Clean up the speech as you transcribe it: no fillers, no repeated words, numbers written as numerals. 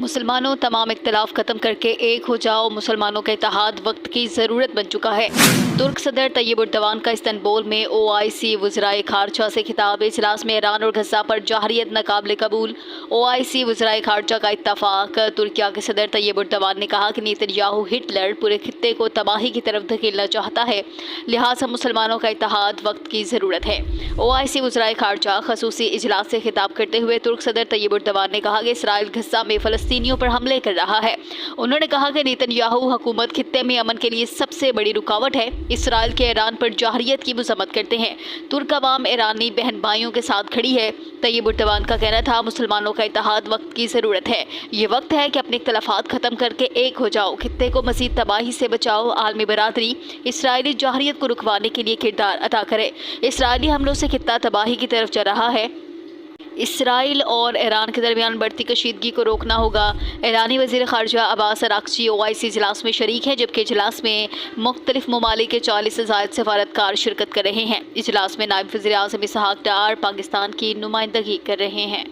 मुसलमानों तमाम इख्तिलाफ खत्म करके एक हो जाओ, मुसलमानों का इत्तेहाद वक्त की ज़रूरत बन चुका है। तुर्क सदर तैयब उर्दवान का इस्तांबुल में OIC वज़राए खारजा से खिताब। इजलास में ईरान और गज़ा पर जाहरियत नाकाबिल कबूल। OIC वज़राए खारजा का इत्तफाक। तुर्किया के सदर तैयब उर्दवान ने कहा कि नेतन्याहू हिटलर पूरे खित्ते को तबाही की तरफ धकेलना चाहता है, लिहाजा मुसलमानों का इत्तेहाद वक्त की ज़रूरत है। OIC वज़राए खारजा खसूसी इजलास से खिताब करते हुए तुर्क सदर तैयब उर्दवान ने कहा कि इसराइल गज़ा में फ़लस्तीनियों पर हमले कर रहा है। उन्होंने कहा कि नेतन्याहू हुकूमत खित्ते में अमन के लिए सबसे बड़ी रुकावट है। इसराइल के ईरान पर जाहरियत की मज़म्मत करते हैं। तुर्क अवाम ईरानी बहन भाइयों के साथ खड़ी है। तैयब उर्दवान का कहना था, मुसलमानों का इत्तेहाद वक्त की ज़रूरत है। ये वक्त है कि अपने इख्तिलाफ़ात ख़त्म करके एक हो जाओ, खित्ते को मज़ीद तबाही से बचाओ। आलमी बरादरी इसराइली जाहरियत को रुकवाने के लिए किरदार अदा करे। इसराइली हमलों से खित्ता तबाही की तरफ जा रहा है। इसराइल और ईरान के दरमियान बढ़ती कशीदगी को रोकना होगा। ईरानी वज़ीर ख़ारजा अब्बास अराग़ची OIC इजलास में शरीक हैं, जबकि इजलास में मुख्तलिफ ममालिक के 40 से ज़ायद सफारतकार शिरकत कर रहे हैं। इजलास में नायब वज़ीर आज़म इसहाक़ डार पाकिस्तान की नुमाइंदगी कर रहे हैं।